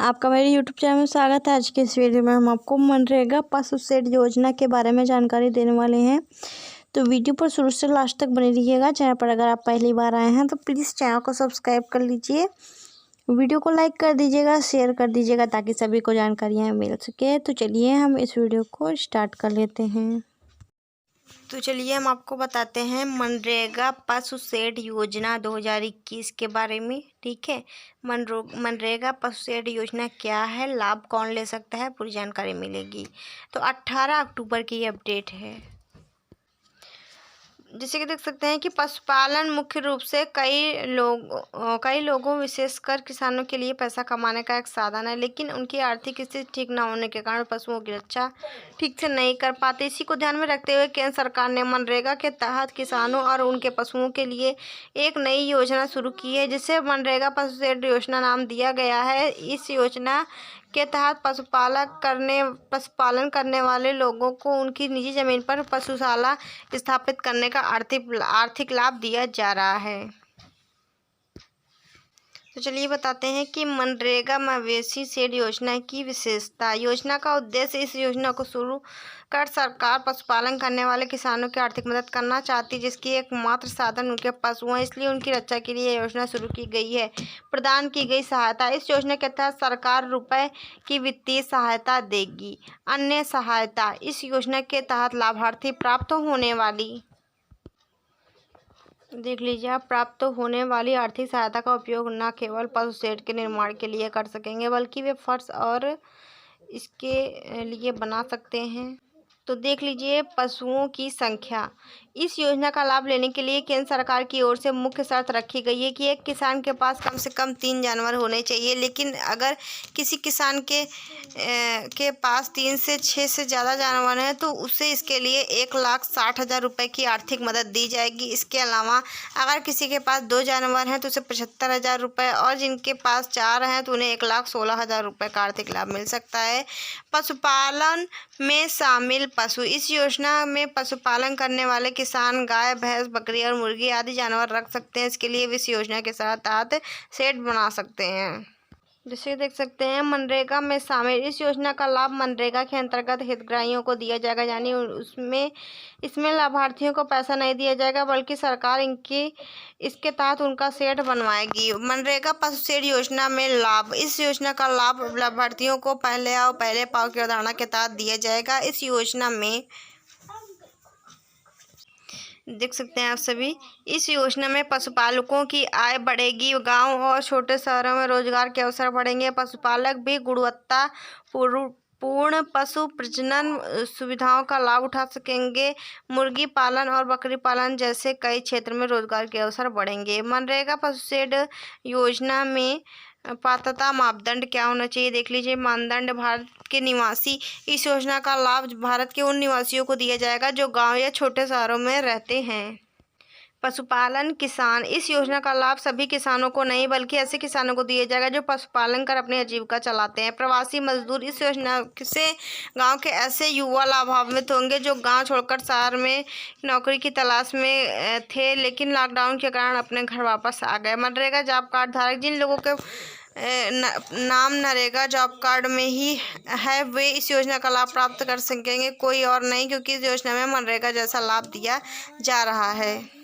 आपका मेरे YouTube channel में स्वागत है। आज के इस वीडियो में हम आपको मनरेगा पशु शेड योजना के बारे में जानकारी देने वाले हैं। तो वीडियो पर शुरू से लास्ट तक बने रहिएगा। चैनल पर अगर आप पहली बार आए हैं तो प्लीज़ चैनल को सब्सक्राइब कर लीजिए, वीडियो को लाइक कर दीजिएगा, शेयर कर दीजिएगा ताकि सभी को जानकारियाँ मिल सके। तो चलिए हम इस वीडियो को स्टार्ट कर लेते हैं। तो चलिए हम आपको बताते हैं मनरेगा पशु शेड योजना 2021 के बारे में। ठीक है, मनरेगा पशु शेड योजना क्या है, लाभ कौन ले सकता है, पूरी जानकारी मिलेगी। तो 18 अक्टूबर की ये अपडेट है। जैसे कि देख सकते हैं कि पशुपालन मुख्य रूप से कई लोगों विशेषकर किसानों के लिए पैसा कमाने का एक साधन है, लेकिन उनकी आर्थिक स्थिति ठीक न होने के कारण पशुओं की रक्षा ठीक से नहीं कर पाते। इसी को ध्यान में रखते हुए केंद्र सरकार ने मनरेगा के तहत किसानों और उनके पशुओं के लिए एक नई योजना शुरू की है, जिसे मनरेगा पशु शेड योजना नाम दिया गया है। इस योजना के तहत पशुपालन करने वाले लोगों को उनकी निजी जमीन पर पशुशाला स्थापित करने का आर्थिक लाभ दिया जा रहा है। तो चलिए बताते हैं कि मनरेगा मवेशी शेड योजना की विशेषता। योजना का उद्देश्य, इस योजना को शुरू कर सरकार पशुपालन करने वाले किसानों की आर्थिक मदद करना चाहती है, जिसकी एकमात्र साधन उनके पशु हैं, इसलिए उनकी रक्षा के लिए योजना शुरू की गई है। प्रदान की गई सहायता, इस योजना के तहत सरकार रुपए की वित्तीय सहायता देगी। अन्य सहायता, इस योजना के तहत लाभार्थी प्राप्त होने वाली आर्थिक सहायता का उपयोग न केवल पशु शेड के निर्माण के लिए कर सकेंगे, बल्कि वे फर्श और इसके लिए बना सकते हैं। तो देख लीजिए पशुओं की संख्या। इस योजना का लाभ लेने के लिए केंद्र सरकार की ओर से मुख्य शर्त रखी गई है कि एक किसान के पास कम से कम 3 जानवर होने चाहिए। लेकिन अगर किसी किसान के पास 3 से 6 से ज़्यादा जानवर हैं तो उसे इसके लिए 1,60,000 रुपये की आर्थिक मदद दी जाएगी। इसके अलावा अगर किसी के पास 2 जानवर हैं तो उसे 75,000 रुपये, और जिनके पास 4 हैं तो उन्हें 1,16,000 रुपये का आर्थिक लाभ मिल सकता है। पशुपालन में शामिल पशु, इस योजना में पशुपालन करने वाले किसान गाय, भैंस, बकरी और मुर्गी आदि जानवर रख सकते हैं। इसके लिए इस योजना के तहत शेड बना सकते हैं। जैसे देख सकते हैं मनरेगा में शामिल, इस योजना का लाभ मनरेगा के अंतर्गत हितग्राहियों को दिया जाएगा, यानी इसमें लाभार्थियों को पैसा नहीं दिया जाएगा, बल्कि सरकार इसके तहत उनका शेड बनवाएगी। मनरेगा पशु शेड योजना में लाभ, इस योजना का लाभ लाभार्थियों को पहले पाव की अवधारणा के तहत दिया जाएगा। इस योजना में देख सकते हैं आप सभी, इस योजना में पशुपालकों की आय बढ़ेगी, गांव और छोटे शहरों में रोजगार के अवसर बढ़ेंगे। पशुपालक भी गुणवत्ता पूर्ण पशु प्रजनन सुविधाओं का लाभ उठा सकेंगे। मुर्गी पालन और बकरी पालन जैसे कई क्षेत्र में रोजगार के अवसर बढ़ेंगे। मनरेगा पशु शेड योजना में पात्रता मापदंड क्या होना चाहिए, देख लीजिए। मानदंड, भारत के निवासी, इस योजना का लाभ भारत के उन निवासियों को दिया जाएगा जो गांव या छोटे शहरों में रहते हैं। पशुपालन किसान, इस योजना का लाभ सभी किसानों को नहीं बल्कि ऐसे किसानों को दिया जाएगा जो पशुपालन कर अपनी आजीविका चलाते हैं। प्रवासी मजदूर, इस योजना से गांव के ऐसे युवा लाभान्वित होंगे जो गांव छोड़कर शहर में नौकरी की तलाश में थे, लेकिन लॉकडाउन के कारण अपने घर वापस आ गए। मनरेगा जॉब कार्ड धारक, जिन लोगों के नाम नरेगा जॉब कार्ड में ही है वे इस योजना का लाभ प्राप्त कर सकेंगे, कोई और नहीं, क्योंकि इस योजना में मनरेगा जैसा लाभ दिया जा रहा है।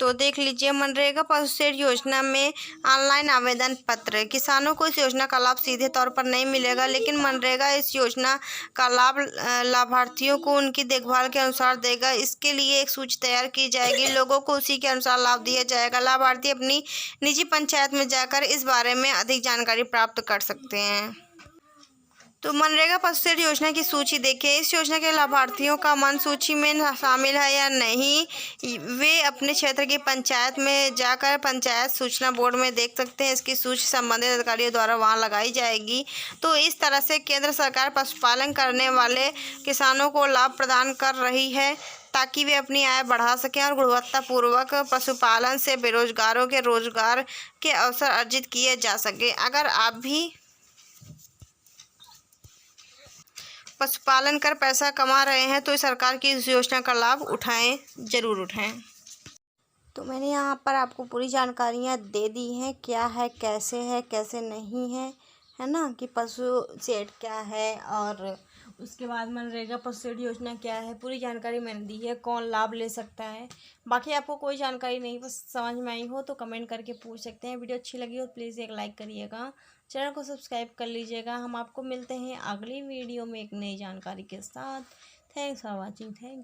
तो देख लीजिए मनरेगा पशु शेड योजना में ऑनलाइन आवेदन पत्र। किसानों को इस योजना का लाभ सीधे तौर पर नहीं मिलेगा, लेकिन मनरेगा इस योजना का लाभ लाभार्थियों को उनकी देखभाल के अनुसार देगा। इसके लिए एक सूची तैयार की जाएगी, लोगों को उसी के अनुसार लाभ दिया जाएगा। लाभार्थी अपनी निजी पंचायत में जाकर इस बारे में अधिक जानकारी प्राप्त कर सकते हैं। तो मनरेगा पशु शेड योजना की सूची देखें। इस योजना के लाभार्थियों का मन सूची में शामिल है या नहीं, वे अपने क्षेत्र की पंचायत में जाकर पंचायत सूचना बोर्ड में देख सकते हैं। इसकी सूची संबंधित अधिकारियों द्वारा वहां लगाई जाएगी। तो इस तरह से केंद्र सरकार पशुपालन करने वाले किसानों को लाभ प्रदान कर रही है ताकि वे अपनी आय बढ़ा सकें और गुणवत्तापूर्वक पशुपालन से बेरोजगारों के रोजगार के अवसर अर्जित किए जा सके। अगर आप भी पशुपालन कर पैसा कमा रहे हैं तो सरकार की इस योजना का लाभ ज़रूर उठाएं। तो मैंने यहाँ पर आपको पूरी जानकारियाँ दे दी हैं, क्या है, कैसे नहीं है ना, कि पशु शेड क्या है और उसके बाद मनरेगा पशु शेड योजना क्या है, पूरी जानकारी मैंने दी है, कौन लाभ ले सकता है। बाकी आपको कोई जानकारी नहीं बस समझ में आई हो तो कमेंट करके पूछ सकते हैं। वीडियो अच्छी लगी हो तो प्लीज़ एक लाइक करिएगा, चैनल को सब्सक्राइब कर लीजिएगा। हम आपको मिलते हैं अगली वीडियो में एक नई जानकारी के साथ। Thanks for watching. Thank you.